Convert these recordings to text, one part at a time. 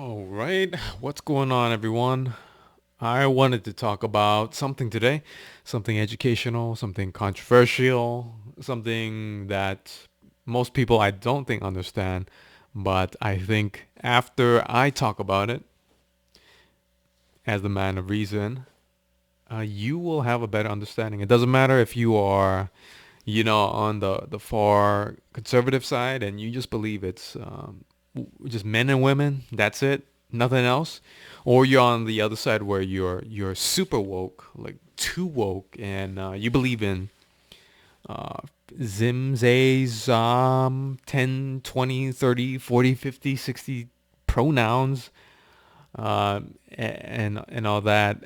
All right, what's going on, everyone? I wanted to talk about something today, something educational, something controversial, something that most people I don't think understand, but I think after I talk about it as the man of reason, you will have a better understanding. It doesn't matter if you are, on the far conservative side and you just believe it's just men and women. That's it, nothing else. Or you're on the other side where you're super woke, like too woke, and you believe in uh, zim, zays, 10, 20, 30, 40, 50, 60 pronouns, and all that.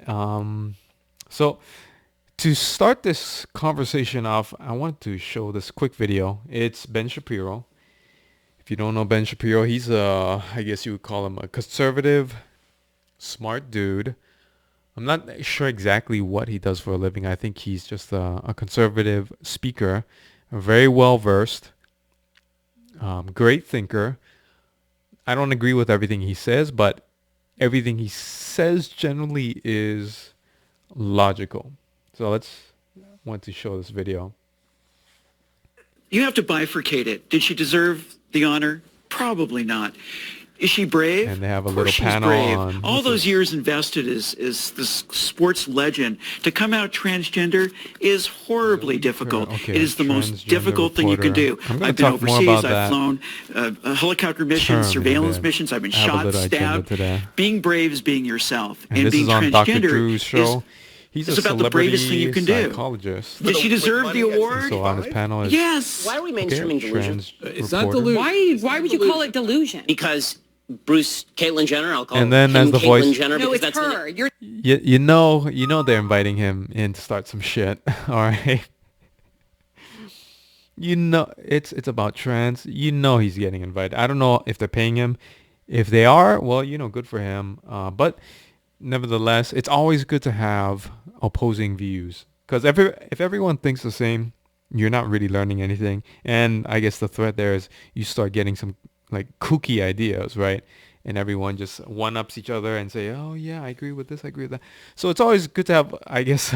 So to start this conversation off, I want to show this quick video. It's Ben Shapiro. If you don't know Ben Shapiro, he's I guess you would call him a conservative, smart dude. I'm not sure exactly what he does for a living. I think he's just a conservative speaker, very well versed, great thinker. I don't agree with everything he says, but everything he says generally is logical. So let's want to show this video. You have to bifurcate it. Did she deserve the honor? Probably not. Is she brave? And they have a Of course little she's panel brave. on All those years invested as this sports legend. To come out transgender is horribly difficult. Okay, It is the most transgender difficult thing you can do. reporter. I'm gonna I've been talk more overseas. about I've that flown helicopter missions, term in a surveillance bit. missions. I've been I have a shot, little agenda stabbed. today. Being brave is being yourself. And this being is on Dr. transgender Drew's show. He's is a about the bravest thing you celebrity can do. psychologist. Did she deserve the award? So on his panel is Yes. Why are we mainstreaming delusion? It's not delusion. Why would you call it delusion? Because Caitlyn Jenner, I'll call And then him as the Caitlyn voice- Jenner No, because it's that's her. You're you know they're inviting him in to start some shit. All right. You know it's about trans. You know he's getting invited. I don't know if they're paying him. If they are, well, good for him. But nevertheless, it's always good to have opposing views because if everyone thinks the same, you're not really learning anything. And I guess the threat there is you start getting some like kooky ideas, right? And everyone just one-ups each other and say, oh yeah, I agree with this, I agree with that. So it's always good to have, I guess,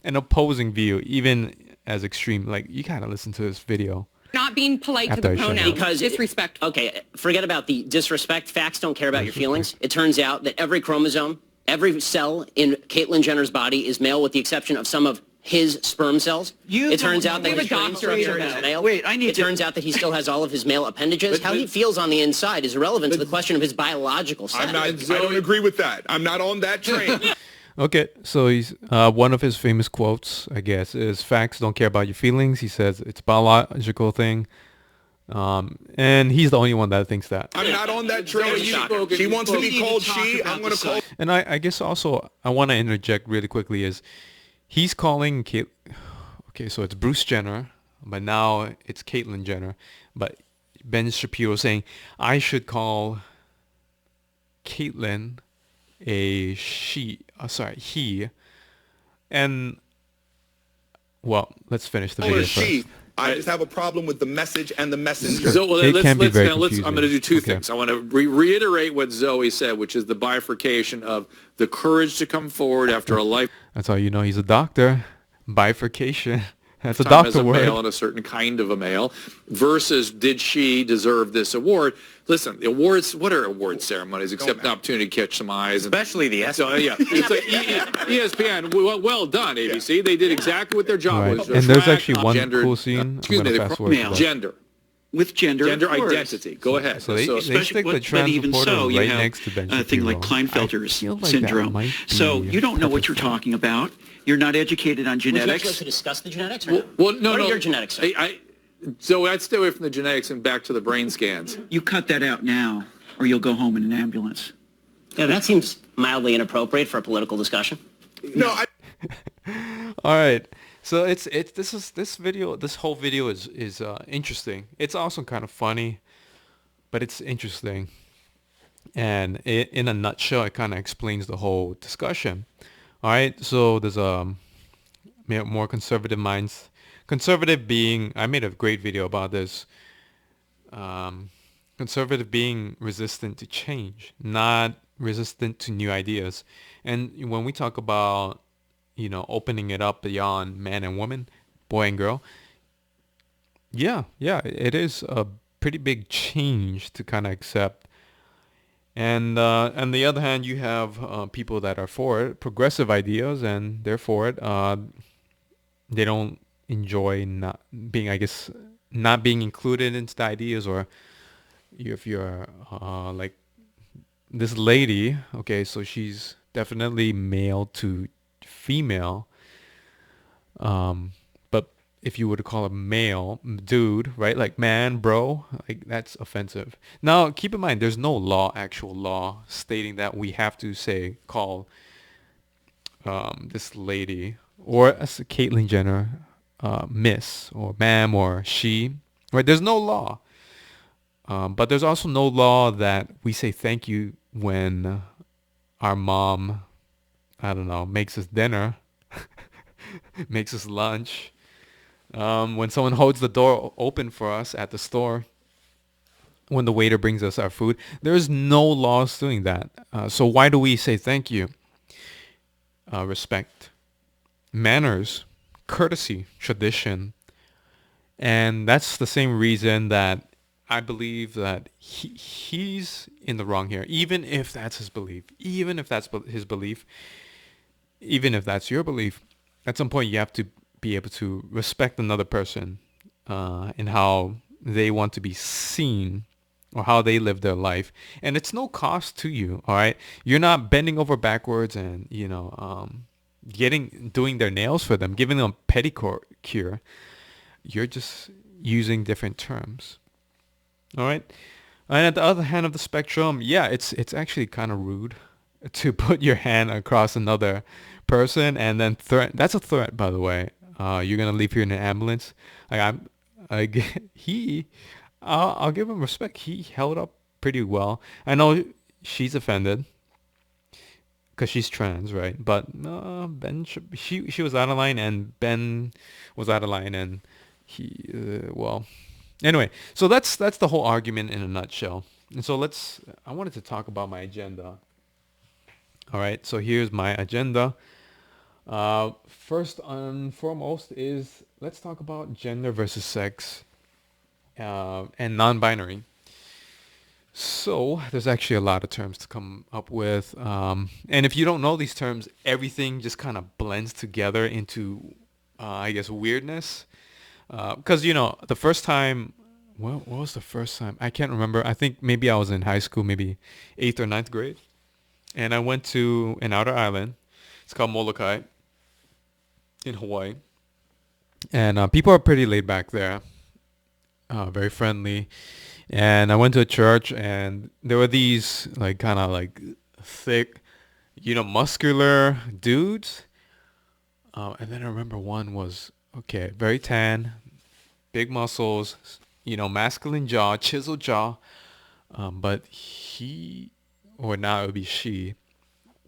an opposing view, even as extreme. Like you gotta listen to this video. not being polite to After the I shut pronouns. up. because Disrespectful. Okay, forget about the disrespect. Facts don't care about your feelings. It turns out that every chromosome, every cell in Caitlyn Jenner's body is male with the exception of some of his sperm cells. It turns out that We have his a brain doctorate structure in is that. male. Wait, I need It to- turns out that he still has all of his male appendages. How he feels on the inside is irrelevant to the question of his biological sex. I don't agree with that. I'm not on that train. Okay, so he's one of his famous quotes, I guess, is facts don't care about your feelings. He says it's a biological thing. And he's the only one that thinks that. I'm not on that train. She wants to be called she. I'm going to call. And I guess also I want to interject really quickly is he's calling Kate. Okay, so it's Bruce Jenner, but now it's Caitlyn Jenner. But Ben Shapiro saying I should call Caitlyn a she. He. And well, let's finish the Or video she. first. I just have a problem with the message and the messenger. So well, It can be very I'm going to confusing. do two Okay. things. I want to reiterate what Zoe said, which is the bifurcation of the courage to come forward after a lifetime That's how you know he's a doctor. Bifurcation. That's a as doctor a male word. and a certain kind of a male versus did she deserve this award? Listen, the awards, what are award ceremonies except an opportunity to catch some eyes? And, Especially the so, yeah, it's like ESPN, well done, ABC. They did exactly what their job Right. was. And there's Attract actually one gendered- cool scene. I'm excuse going me, to fast forward to male. that. gender With gender of course. identity. Go ahead. So they Especially- stick the but trans even reporter so, you right have next to Ben a thing like Shapiro. I Klinefelter's feel like that syndrome. might So be you don't know what you're purposeful. talking about. You're not educated on Would you like genetics. to discuss the genetics or no? Well, no, What no. are your genetics? Sir? So I'd stay away from the genetics and back to the brain scans. You cut that out now, or you'll go home in an ambulance. Yeah, that seems mildly inappropriate for a political discussion. No, I, All right. So this whole video is interesting. It's also kind of funny, but it's interesting. And in a nutshell, it kind of explains the whole discussion. All right. So there's more conservative minds. Conservative being, I made a great video about this. Conservative being resistant to change, not resistant to new ideas. And when we talk about, opening it up beyond man and woman, boy and girl, yeah, yeah, it is a pretty big change to kind of accept. And on the other hand, you have people that are for it, progressive ideas, and they're for it. They don't enjoy not being, I guess, not being included into the ideas, or if you're like this lady, okay, so she's definitely male to female, but if you were to call a male dude, right, like man, bro, like that's offensive. Now, keep in mind, there's no law, actual law, stating that we have to say call this lady or as Caitlyn Jenner, Miss or ma'am or she, right? There's no law. But there's also no law that we say thank you when our mom, I don't know, makes us dinner, makes us lunch. When someone holds the door open for us at the store, when the waiter brings us our food, there's no laws doing that. So why do we say thank you? Respect, manners, courtesy, tradition. And that's the same reason that I believe that he's in the wrong here, even if that's his belief, even if that's his belief, even if that's your belief. At some point, you have to be able to respect another person in how they want to be seen or how they live their life. And it's no cost to you, all right? You're not bending over backwards and, doing their nails for them, giving them pedicure cure. You're just using different terms. All right. And at the other hand of the spectrum, yeah, it's actually kind of rude to put your hand across another person and then threat. That's a threat, by the way. You're gonna leave here in an ambulance. Like he, I'll give him respect. He held up pretty well. I know she's offended because she's trans, right? But Ben, she was out of line, and Ben was out of line, and he, well, anyway. So that's the whole argument in a nutshell. And so I wanted to talk about my agenda. All right. So here's my agenda. First and foremost is let's talk about gender versus sex and non-binary. So there's actually a lot of terms to come up with. And if you don't know these terms, everything just kind of blends together into, I guess, weirdness. Because, the first time, what was the first time? I can't remember. I think maybe I was in high school, maybe 8th or ninth grade. And I went to an outer island. It's called Molokai in Hawaii. And people are pretty laid back there, very friendly. And I went to a church, and there were these like kind of like thick, muscular dudes. And then I remember one was okay, very tan, big muscles, masculine jaw, chiseled jaw. But he, or now it would be she,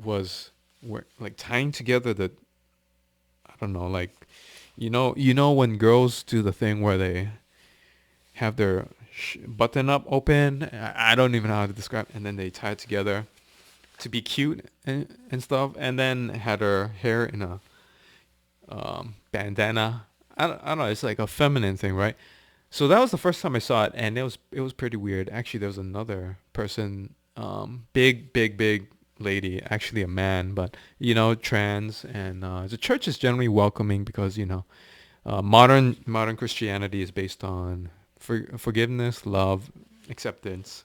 was like tying together I don't know, like, when girls do the thing where they have their button up open. I don't even know how to describe. And then they tie it together to be cute and stuff. And then had her hair in a bandana. I don't know. It's like a feminine thing, right? So that was the first time I saw it, and it was pretty weird. Actually, there was another person, big lady, actually a man, but trans, and the church is generally welcoming because modern Christianity is based on forgiveness, love, acceptance,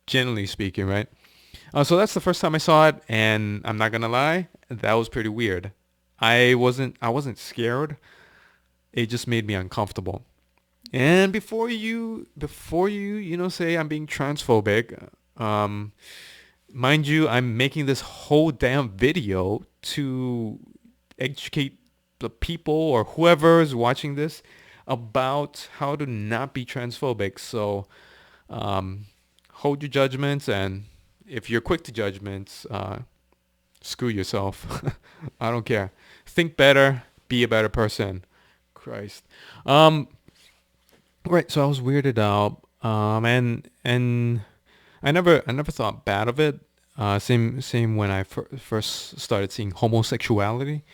generally speaking, right? So that's the first time I saw it, and I'm not gonna lie, that was pretty weird. I wasn't scared. It just made me uncomfortable. And before you say I'm being transphobic, mind you, I'm making this whole damn video to educate the people or whoever is watching this about how to not be transphobic. So hold your judgments, and if you're quick to judgments, screw yourself. I don't care. Think better, be a better person. Christ. Right, so I was weirded out. And I never thought bad of it. Same when I first started seeing homosexuality.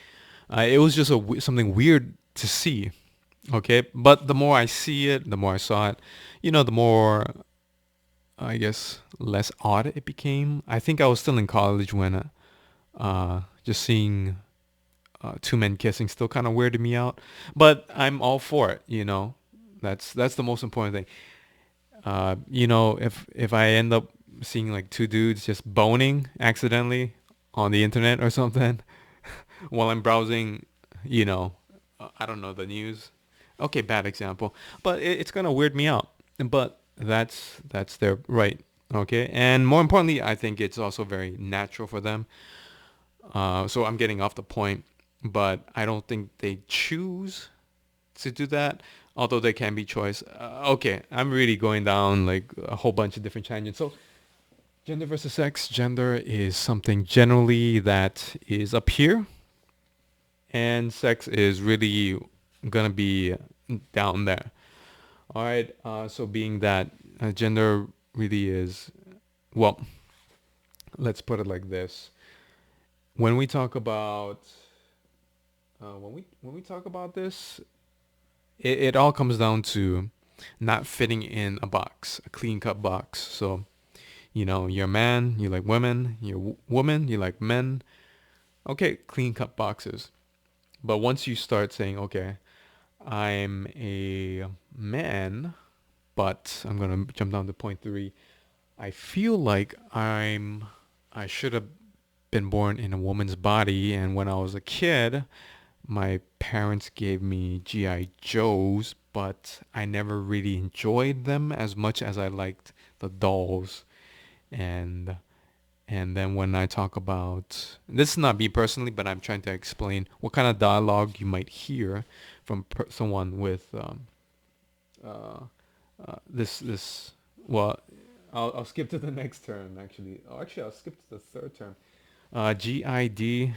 It was just something weird to see. Okay, but the more I see it, the more I saw it, the more, I guess, less odd it became. I think I was still in college when just seeing two men kissing still kind of weirded me out. But I'm all for it. That's the most important thing. If I end up seeing like two dudes just boning accidentally on the internet or something while I'm browsing, I don't know, the news. Okay, bad example, but it's gonna weird me out. But that's their right. Okay, and more importantly, I think it's also very natural for them. So I'm getting off the point, but I don't think they choose to do that, although there can be choice. Okay, I'm really going down like a whole bunch of different tangents. So gender versus sex. Gender is something generally that is up here, and sex is really gonna be down there. All right. So being that gender really is, well, let's put it like this. When we talk about when we talk about this, it all comes down to not fitting in a box, a clean cut box. So, you're a man, you like women, you're a woman, you like men. Okay, clean cut boxes. But once you start saying, okay, I'm a man, but I'm gonna jump down to point three. I feel like I should have been born in a woman's body, and when I was a kid, my parents gave me GI Joes, but I never really enjoyed them as much as I liked the dolls. And and then when I talk about, this is not me personally, but I'm trying to explain what kind of dialogue you might hear from someone with uh, this. Well, I'll skip to the next term actually. Oh, actually, I'll skip to the third term. GID.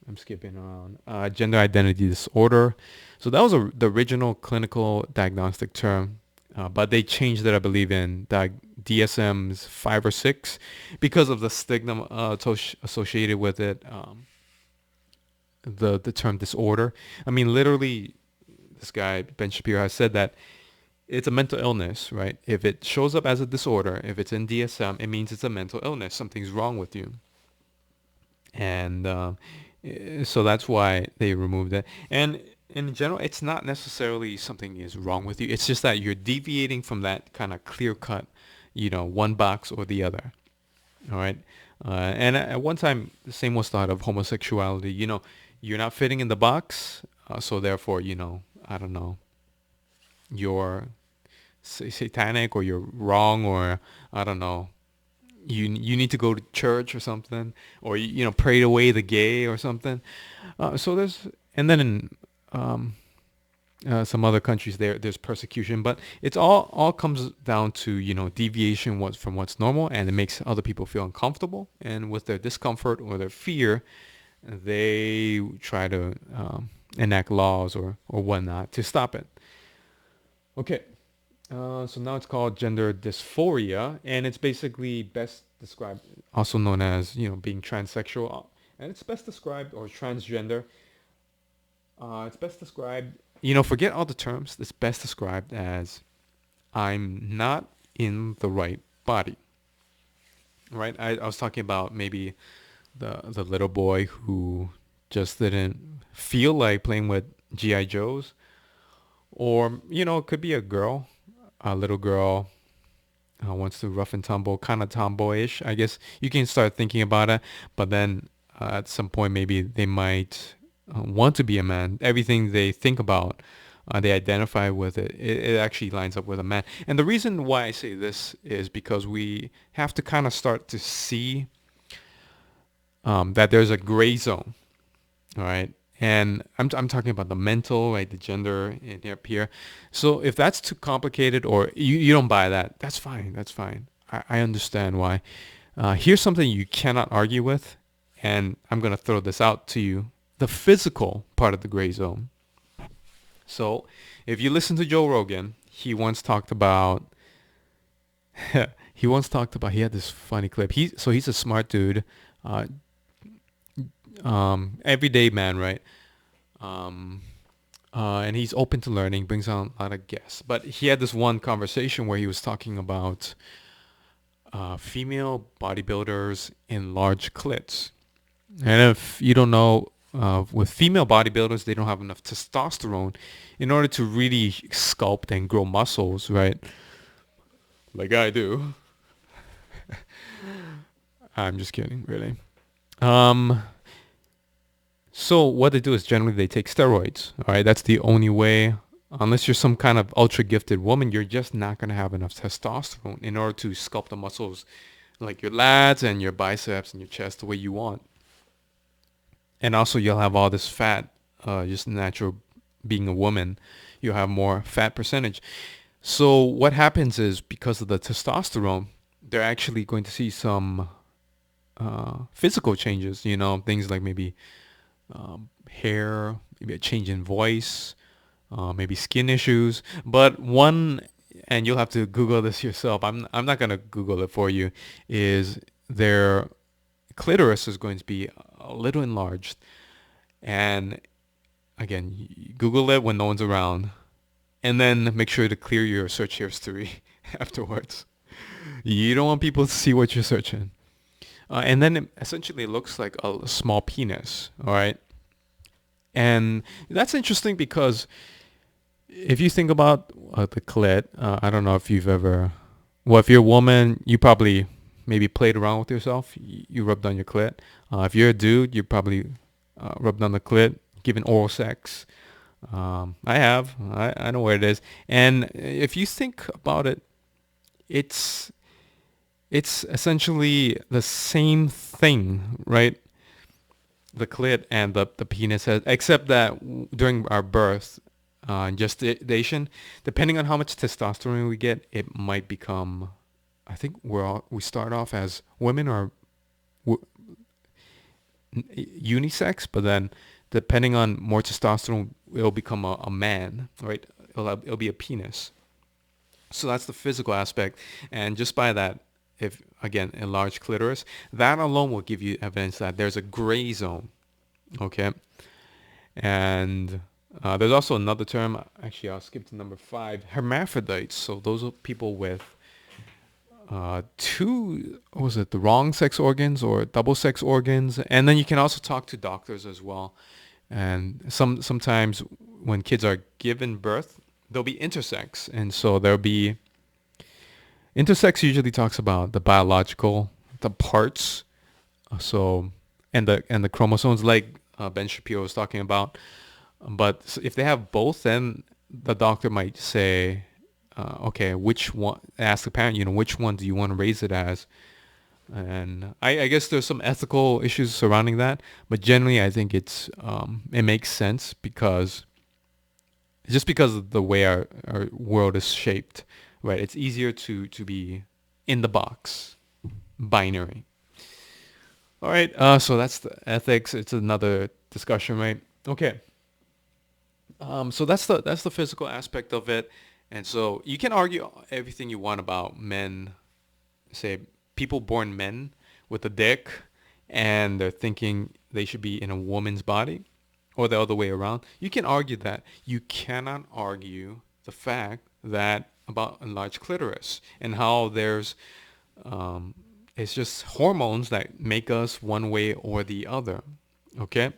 I'm skipping around. Gender identity disorder. So that was the original clinical diagnostic term, but they changed it, I believe, in DSM's 5 or 6 because of the stigma associated with it. The term disorder. I mean, literally, this guy Ben Shapiro has said that it's a mental illness, right? If it shows up as a disorder, if it's in DSM, it means it's a mental illness. Something's wrong with you. And so that's why they removed it. And in general, it's not necessarily something is wrong with you. It's just that you're deviating from that kind of clear cut, one box or the other. All right. And at one time, the same was thought of homosexuality. You're not fitting in the box, so therefore, I don't know, you're satanic or you're wrong, or I don't know, you need to go to church or something, or pray away the gay or something. So there's, and then in some other countries there's persecution, but it's all comes down to deviation from what's normal, and it makes other people feel uncomfortable, and with their discomfort or their fear, they try to enact laws or whatnot to stop it. Okay. So now it's called gender dysphoria, and it's basically best described, also known as, being transsexual, and it's best described, or transgender. It's best described, forget all the terms. It's best described as I'm not in the right body, right? I was talking about maybe the little boy who just didn't feel like playing with GI Joes, or it could be a little girl wants to rough and tumble, kind of tomboyish. I guess you can start thinking about it, but then at some point maybe they might want to be a man. Everything they think about, they identify with it. It actually lines up with a man. And the reason why I say this is because we have to kind of start to see that there's a gray zone, all right? And I'm talking about the mental, right, the gender in up here. So if that's too complicated, or you don't buy that, that's fine. That's fine. I understand why. Here's something you cannot argue with, and I'm going to throw this out to you. The physical part of the gray zone. So if you listen to Joe Rogan, he once talked about he once talked about, he had this funny clip. He's a smart dude, uh, everyday man, right? Um, and he's open to learning, brings on a lot of guests. But he had this one conversation where he was talking about female bodybuilders in large clits. And if you don't know, with female bodybuilders, they don't have enough testosterone in order to really sculpt and grow muscles, right? Like I do. I'm just kidding, really. Um, so what they do is generally they take steroids. All right, that's the only way. Unless you're some kind of ultra gifted woman, you're just not gonna have enough testosterone in order to sculpt the muscles, like your lats and your biceps and your chest the way you want. And also you'll have all this fat, just natural being a woman, you'll have more fat percentage. So what happens is because of the testosterone, they're actually going to see some physical changes, things like maybe hair, maybe a change in voice, maybe skin issues. But one, and you'll have to Google this yourself. I'm not gonna Google it for you. Is their clitoris is going to be a little enlarged, and again, Google it when no one's around, and then make sure to clear your search history afterwards. You don't want people to see what you're searching. And then it essentially looks like a small penis, all right? And that's interesting because if you think about the clit, I don't know if you've ever, well, if you're a woman, you probably maybe played around with yourself. You rubbed on your clit. If you're a dude, you probably rubbed on the clit, given oral sex. I have. I know where it is. And if you think about it, it's essentially the same thing, right? The clit and the penis has, except that during our birth, gestation, depending on how much testosterone we get, it might become, I think we start off as women or w- unisex, but then depending on more testosterone, it'll become a man, right? It'll be a penis. So that's the physical aspect. And just by that, if again, a large clitoris, that alone will give you evidence that there's a gray zone. Okay. And there's also another term. Actually, I'll skip to number 5, hermaphrodites. So those are people with two, what was it, the wrong sex organs or double sex organs. And then you can also talk to doctors as well. And sometimes when kids are given birth, they'll be intersex. And so there'll be, intersex usually talks about the biological, the parts. So, and the chromosomes, like Ben Shapiro was talking about. But if they have both, then the doctor might say, okay, which one, ask the parent, which one do you want to raise it as? And I guess there's some ethical issues surrounding that, but generally I think it makes sense because of the way our world is shaped, right? It's easier to be in the box, binary. All right, so that's the ethics. It's another discussion, right? Okay. So that's the physical aspect of it, and so you can argue everything you want about men, say people born men with a dick, and they're thinking they should be in a woman's body, or the other way around. You can argue that. You cannot argue the fact that about enlarged clitoris and how there's it's just hormones that make us one way or the other. Okay.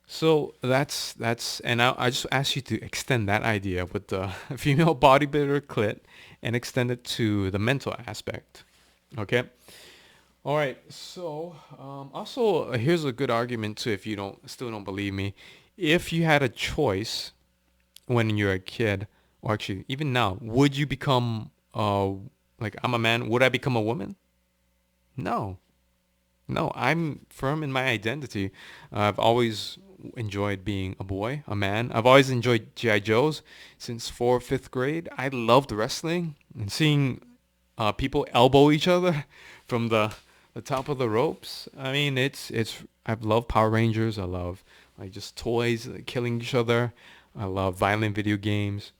So and I just ask you to extend that idea with the female bodybuilder clit and extend it to the mental aspect. Okay. All right. So also here's a good argument too. If you still don't believe me, if you had a choice when you're a kid, or actually even now, would you become like I'm a man? Would I become a woman? No. No, I'm firm in my identity. I've always enjoyed being a boy, a man. I've always enjoyed G.I. Joes since 4th, 5th grade. I loved wrestling and seeing people elbow each other from the top of the ropes. I mean, I've loved Power Rangers. I love like just toys killing each other. I love violent video games.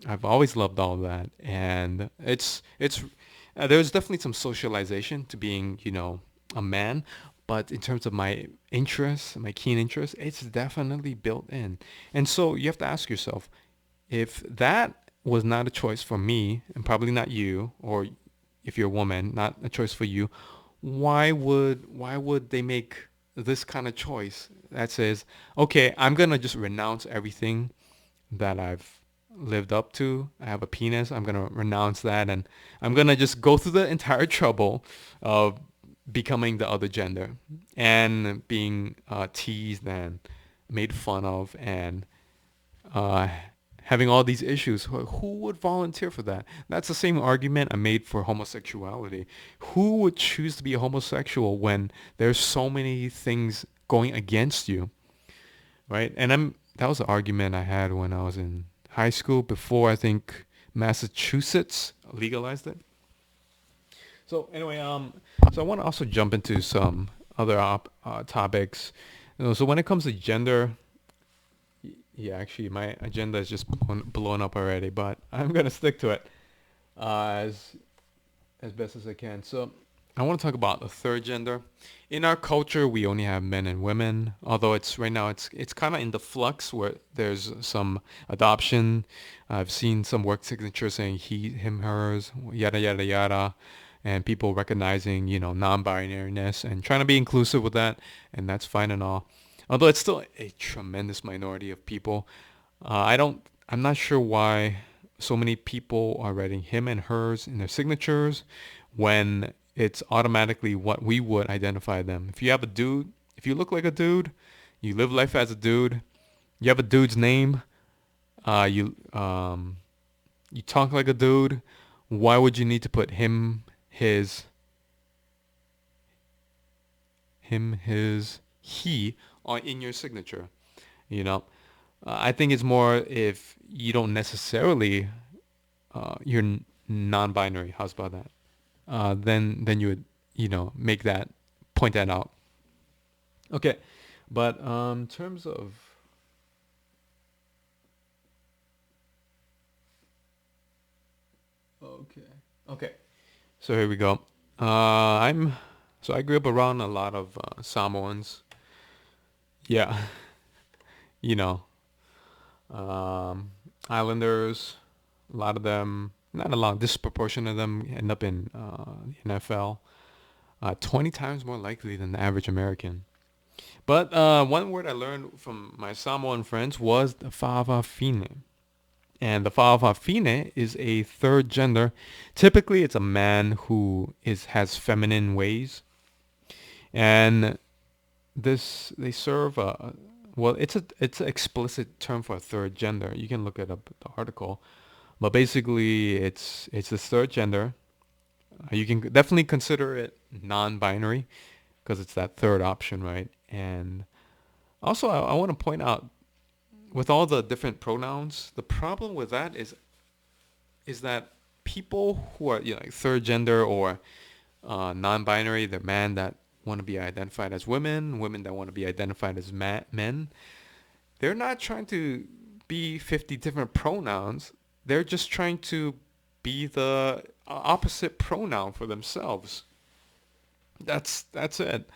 I've always loved all that, and it's there's definitely some socialization to being, a man, but in terms of my interests, my keen interest, it's definitely built in. And so you have to ask yourself, if that was not a choice for me, and probably not you, or if you're a woman, not a choice for you, why would they make this kind of choice that says, okay, I'm gonna just renounce everything that I've lived up to. I have a penis. I'm gonna renounce that, and I'm gonna just go through the entire trouble of becoming the other gender and being teased and made fun of and uh, having all these issues. Who would volunteer for that? That's the same argument I made for homosexuality. Who would choose to be a homosexual when there's so many things going against you, right? And that was an argument I had when I was in high school before I think Massachusetts legalized it. So anyway, so I want to also jump into some other topics. So when it comes to gender, yeah, actually, my agenda is just blown up already, but I'm gonna stick to it as best as I can. So I want to talk about the third gender. In our culture, we only have men and women. Although it's right now, it's kind of in the flux where there's some adoption. I've seen some work signatures saying he, him, hers, yada yada yada, and people recognizing non-binariness and trying to be inclusive with that, and that's fine and all. Although it's still a tremendous minority of people. I'm not sure why so many people are writing him and hers in their signatures when it's automatically what we would identify them. If you have a dude, if you look like a dude, you live life as a dude, you have a dude's name, you talk like a dude, why would you need to put his, he on in your signature? You know, I think it's more if you don't necessarily you're non-binary. How's about that? Then you would make that point that out. Okay, but in terms of okay, okay, so here we go. I'm so I grew up around a lot of Samoans. Yeah, you know, um, Islanders. A lot of them, not a lot, disproportionate of them end up in the NFL. 20 times more likely than the average American. But one word I learned from my Samoan friends was the fava fine. And the fava fine is a third gender. Typically, it's a man who has feminine ways. And they serve well, it's an explicit term for a third gender. You can look it up the article. But basically, it's the third gender. You can definitely consider it non-binary because it's that third option, right? And also, I want to point out with all the different pronouns, the problem with that is that people who are like third gender or non-binary, the man that want to be identified as women, women that want to be identified as men, they're not trying to be 50 different pronouns. They're just trying to be the opposite pronoun for themselves. That's it.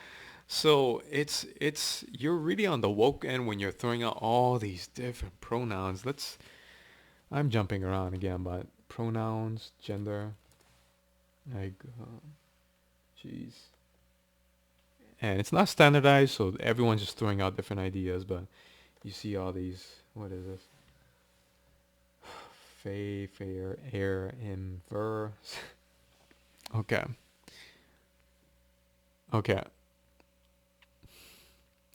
So it's you're really on the woke end when you're throwing out all these different pronouns. I'm jumping around again, but pronouns, gender, like, jeez. And it's not standardized, so everyone's just throwing out different ideas. But you see all these. What is this? Fey, fair, air, inver. Okay. Okay.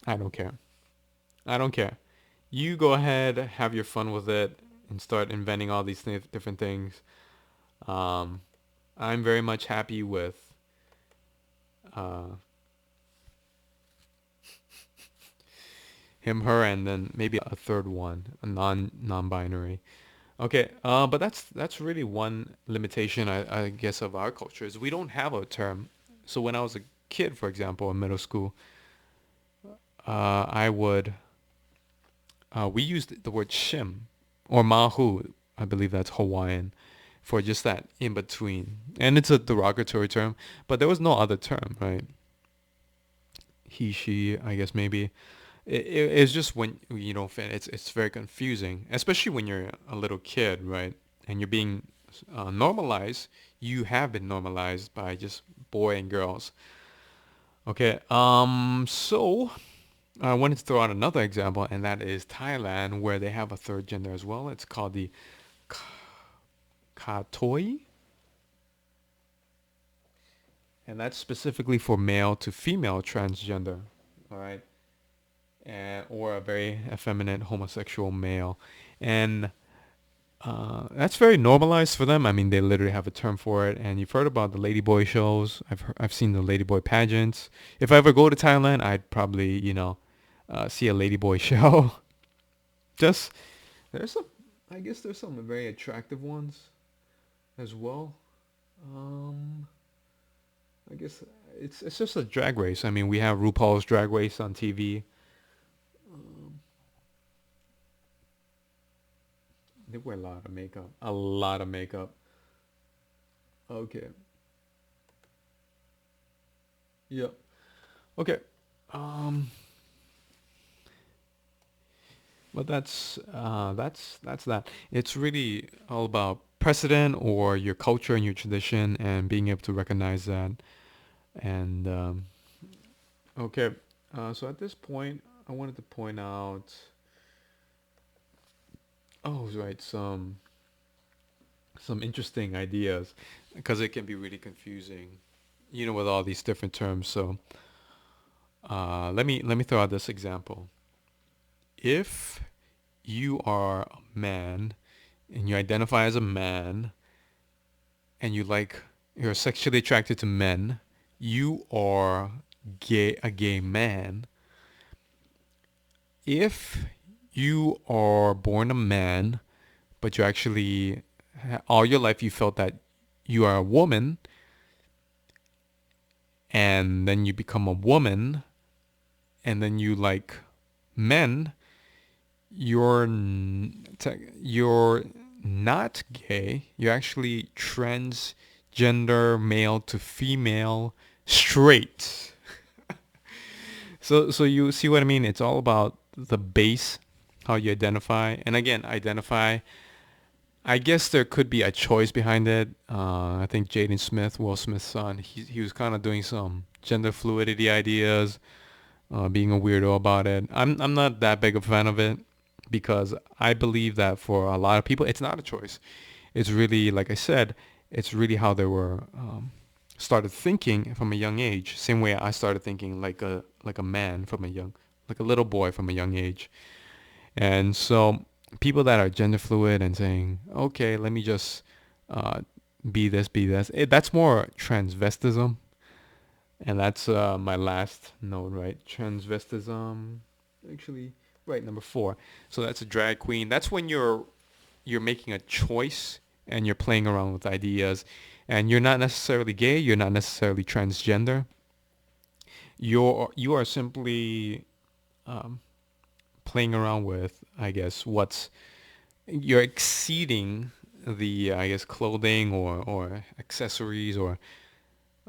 I don't care. I don't care. You go ahead, have your fun with it, and start inventing all these different things. Um, I'm very much happy with uh, him, her, and then maybe a third one, a non-binary. Okay, but that's really one limitation I guess of our culture is we don't have a term. So when I was a kid, for example, in middle school, I would we used the word shim or mahu. I believe that's Hawaiian for just that in between. And it's a derogatory term, but there was no other term, right? He, she, I guess maybe. It's just when you don't fit. It's very confusing, especially when you're a little kid, right? And you're being normalized. You have been normalized by just boy and girls. Okay. So I wanted to throw out another example, and that is Thailand, where they have a third gender as well. It's called the Katoi, and that's specifically for male to female transgender. All right. And, or a very effeminate homosexual male. And that's very normalized for them. I mean, they literally have a term for it. And you've heard about the ladyboy shows. I've seen the ladyboy pageants. If I ever go to Thailand, I'd probably see a ladyboy show. Just there's some, I guess there's some very attractive ones as well. Um, I guess it's just a drag race. I mean, we have RuPaul's Drag Race on TV. They wear a lot of makeup. A lot of makeup. Okay. Yep. Okay. Um, but that's that. It's really all about precedent or your culture and your tradition and being able to recognize that. And okay. So at this point, I wanted to point out. Oh, right. Some interesting ideas because it can be really confusing, with all these different terms. So let me throw out this example. If you are a man and you identify as a man and you're sexually attracted to men, you are a gay man. If you are born a man, but you actually all your life you felt that you are a woman, and then you become a woman, and then you like men, you're not gay. You're actually transgender, male to female, straight. So you see what I mean? It's all about the base, how you identify, and again, identify. I guess there could be a choice behind it. I think Jaden Smith, Will Smith's son, he was kind of doing some gender fluidity ideas, being a weirdo about it. I'm not that big a fan of it because I believe that for a lot of people, it's not a choice. It's really, like I said, it's really how they were started thinking from a young age. Same way I started thinking like a man from a young, like a little boy from a young age. And so people that are gender fluid and saying, okay, let me just uh, be this, that's more transvestism. And that's my last note, right? Transvestism, actually, right, number 4. So that's a drag queen. That's when you're making a choice and you're playing around with ideas, and you're not necessarily gay. You're not necessarily transgender. You are simply um, playing around with, I guess, you're exceeding the, I guess, clothing or accessories or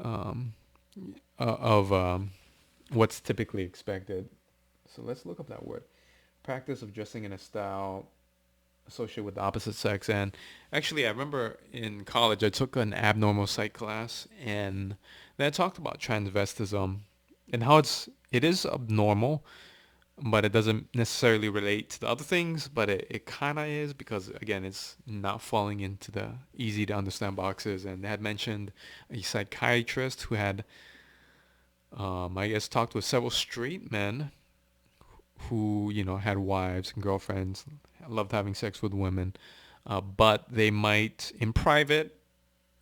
um, of what's typically expected. So let's look up that word. Practice of dressing in a style associated with the opposite sex. And actually, I remember in college, I took an abnormal psych class, and they talked about transvestism and how it is abnormal, but it doesn't necessarily relate to the other things, but it kind of is because, again, it's not falling into the easy to understand boxes. And they had mentioned a psychiatrist who had, I guess, talked with several straight men who, had wives and girlfriends, loved having sex with women, but they might, in private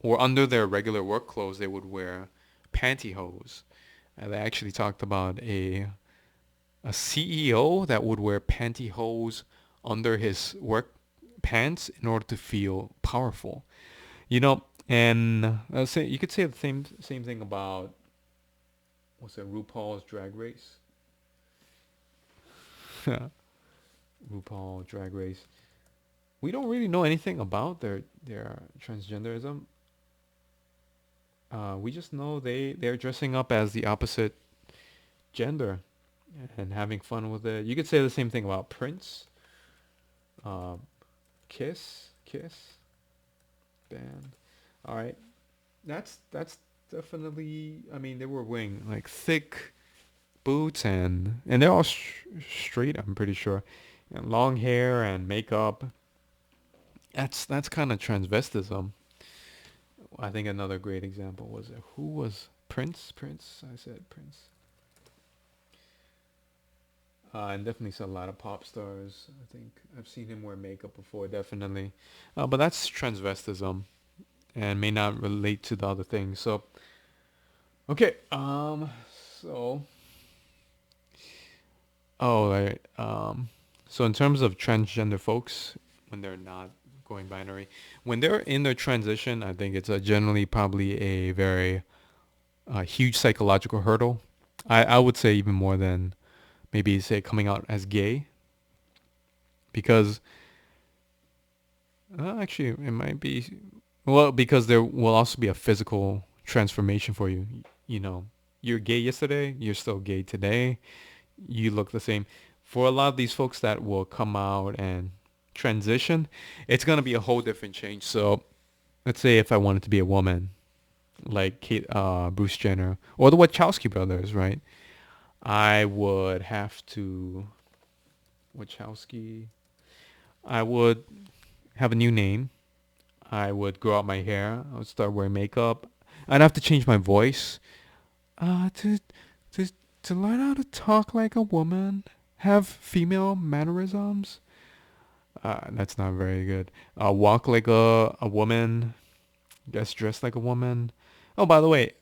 or under their regular work clothes, they would wear pantyhose. They actually talked about a CEO that would wear pantyhose under his work pants in order to feel powerful. And say you could say the same thing about what's it, RuPaul's Drag Race. RuPaul Drag Race. we don't really know anything about their transgenderism. We just know they're dressing up as the opposite gender and having fun with it. You could say the same thing about Prince, uh, Kiss band. All right, that's definitely. I mean, they were wearing like thick boots and they're all straight. I'm pretty sure, and long hair and makeup. That's kind of transvestism. I think another great example was who was Prince? Prince. I said Prince. And definitely saw a lot of pop stars. I think I've seen him wear makeup before, definitely. But that's transvestism and may not relate to the other things. So, okay. So, oh, right. So in terms of transgender folks, when they're not going binary, when they're in their transition, I think it's generally probably a very huge psychological hurdle. I would say even more than maybe say coming out as gay, because actually it might be, well, because there will also be a physical transformation for you. You know, you're gay yesterday, you're still gay today. You look the same. For a lot of these folks that will come out and transition, it's gonna be a whole different change. So let's say if I wanted to be a woman, like Bruce Jenner or the Wachowski brothers, right? I would have to Wachowski. I would have a new name. I would grow out my hair. I would start wearing makeup. I'd have to change my voice. To to to learn how to talk like a woman, have female mannerisms. That's not very good. Walk like a woman. Guess dress like a woman. Oh, by the way,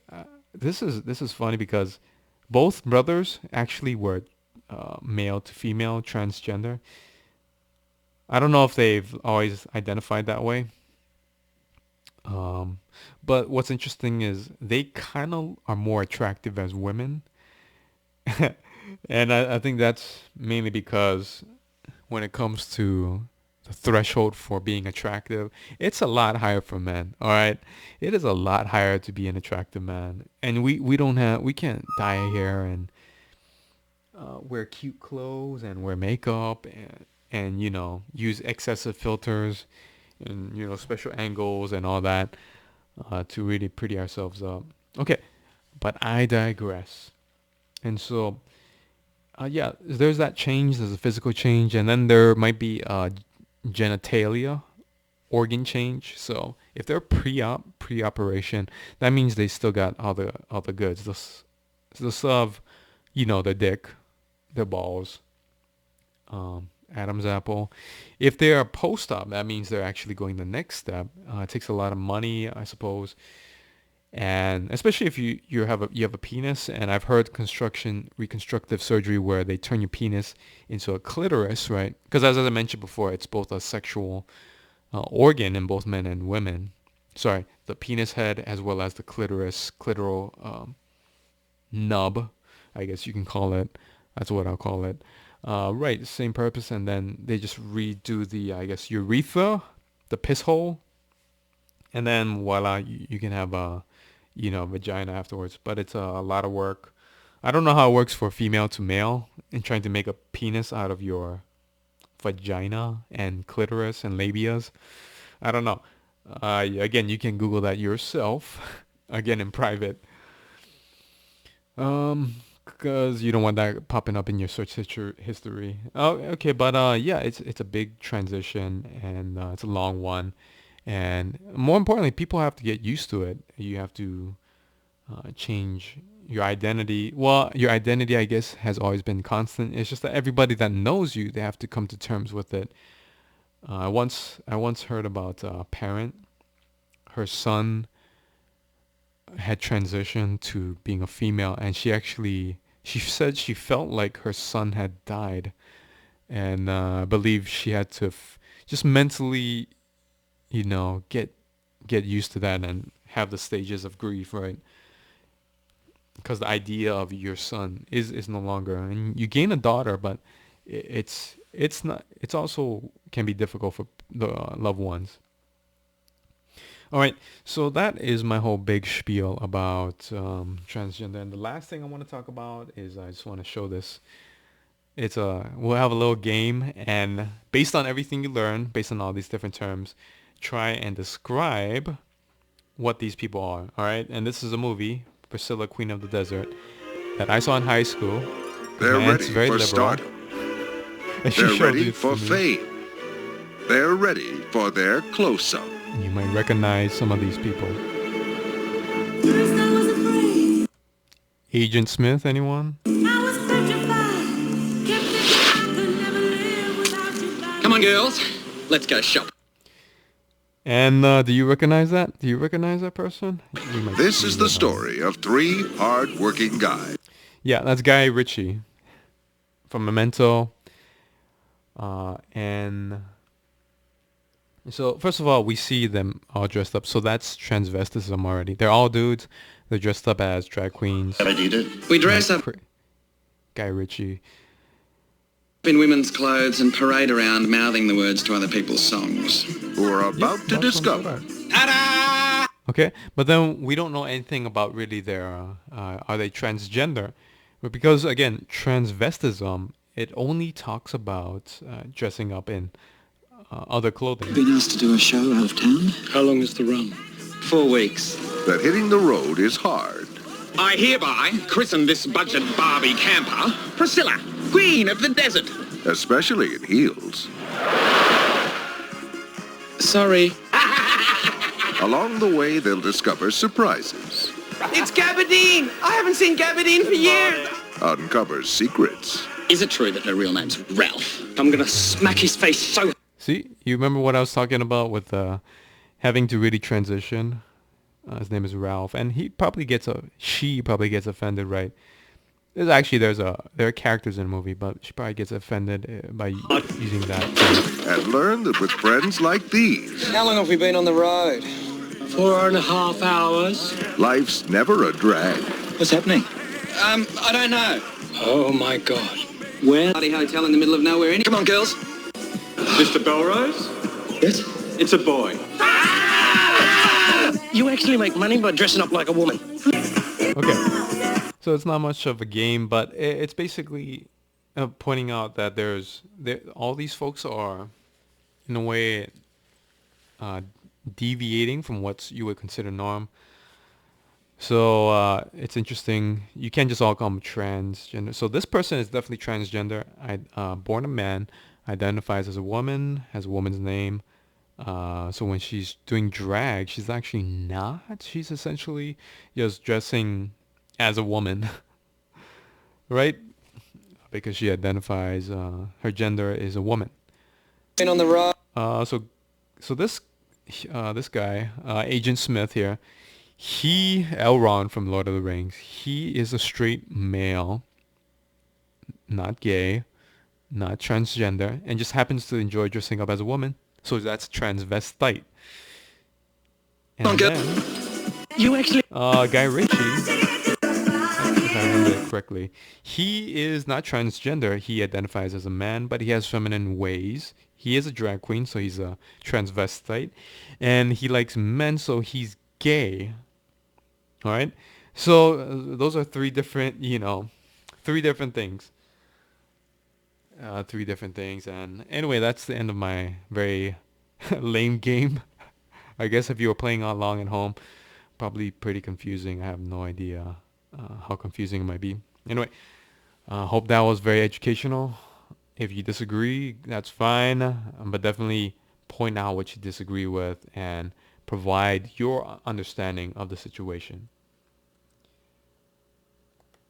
this is funny because both brothers actually were male to female transgender. I don't know if they've always identified that way. Um, but what's interesting is they kind of are more attractive as women. And I think that's mainly because when it comes to the threshold for being attractive, it's a lot higher for men. All right, it is a lot higher to be an attractive man, and we can't dye our hair and wear cute clothes and wear makeup and use excessive filters and special angles and all that to really pretty ourselves up. Okay, but I digress. And so yeah, there's that change. There's a physical change, and then there might be genitalia, organ change. So if they're pre-operation, that means they still got all the goods. They'll still have, the dick, the balls, Adam's apple. If they are post-op, that means they're actually going the next step. It takes a lot of money, I suppose, and especially if you have a penis. And I've heard reconstructive surgery where they turn your penis into a clitoris, right? Because as I mentioned before, it's both a sexual organ in both men and women. Sorry, the penis head as well as the clitoral nub, I guess you can call it. That's what I'll call it. Right, same purpose, and then they just redo the, I guess, urethra, the piss hole, and then voila, you can have a, vagina afterwards. But it's a lot of work. I don't know how it works for female to male in trying to make a penis out of your vagina and clitoris and labias. I don't know. Again, you can Google that yourself. Again, in private. Because you don't want that popping up in your search history. Oh, okay, but yeah, it's a big transition and it's a long one, and more importantly, people have to get used to it. You have to change your identity. Well, your identity, I guess, has always been constant. It's just that everybody that knows you, they have to come to terms with it. I once heard about a parent. Her son had transitioned to being a female, and she said she felt like her son had died, and I believe she had to just mentally, get used to that and have the stages of grief, right? Because the idea of your son is no longer, and you gain a daughter, but it's it's not. It's also can be difficult for the loved ones. All right, so that is my whole big spiel about transgender. And the last thing I want to talk about is I just want to show this. It's a we'll have a little game, and based on everything you learn, based on all these different terms, try and describe what these people are. All right, and this is a movie, Priscilla, Queen of the Desert, that I saw in high school. They're My aunt's ready very for liberal, stardom. and she They're showed ready this for to me. fame. They're ready for their close-up. You might recognize some of these people. Agent Smith, anyone? Come on, girls. Let's go shop. And do you recognize that? Do you recognize that person? You might This see is the that, story of three hard-working guys. Yeah, that's Guy Ritchie from Memento. And so first of all, we see them all dressed up. So that's transvestism already. They're all dudes. They're dressed up as drag queens. We dress up Guy Ritchie. in women's clothes and parade around mouthing the words to other people's songs. Who are about to discover Ta-da! Okay, but then we don't know anything about really their, are they transgender? But because, again, transvestism, it only talks about dressing up in other clothing. Been asked to do a show out of town? How long is the run? 4 weeks. that hitting the road is hard. I hereby christen this budget Barbie camper Priscilla, Queen of the Desert. Especially in heels. Sorry. Along the way, they'll discover surprises, It's Gabardine. I haven't seen Gabardine for years. uncover secrets, Is it true that her real name's Ralph? I'm gonna smack his face so... See, you remember what I was talking about with having to really transition? His name is Ralph, and she probably gets offended, right? There are characters in the movie, but she probably gets offended by using that. and learn that with friends like these, How long have we been on the road? 4.5 hours. life's never a drag. What's happening? I don't know. Oh my God. Where? Bloody hotel in the middle of nowhere. Come on, girls. Mr. Belrose? Yes? It's a boy. You actually make money by dressing up like a woman. Okay, so it's not much of a game, but it's basically pointing out that all these folks are, in a way, deviating from what you would consider norm. So it's interesting. You can't just all call them transgender. So this person is definitely transgender. Born a man, identifies as a woman, has a woman's name. So when she's doing drag, she's actually not. She's essentially just dressing as a woman, right? Because she identifies, her gender is a woman. Been on the road. So this guy, Agent Smith here, Elrond from Lord of the Rings, he is a straight male, not gay, not transgender, and just happens to enjoy dressing up as a woman. So that's transvestite. And then, You actually... Guy Ritchie, if I remember it correctly, he is not transgender. He identifies as a man, but he has feminine ways. He is a drag queen, so he's a transvestite. And he likes men, so he's gay. All right? So those are three different things. Three different things. And anyway, that's the end of my very lame game. I guess if you were playing along at home, probably pretty confusing. I have no idea how confusing it might be. Anyway, hope that was very educational. If you disagree, that's fine. But definitely point out what you disagree with and provide your understanding of the situation.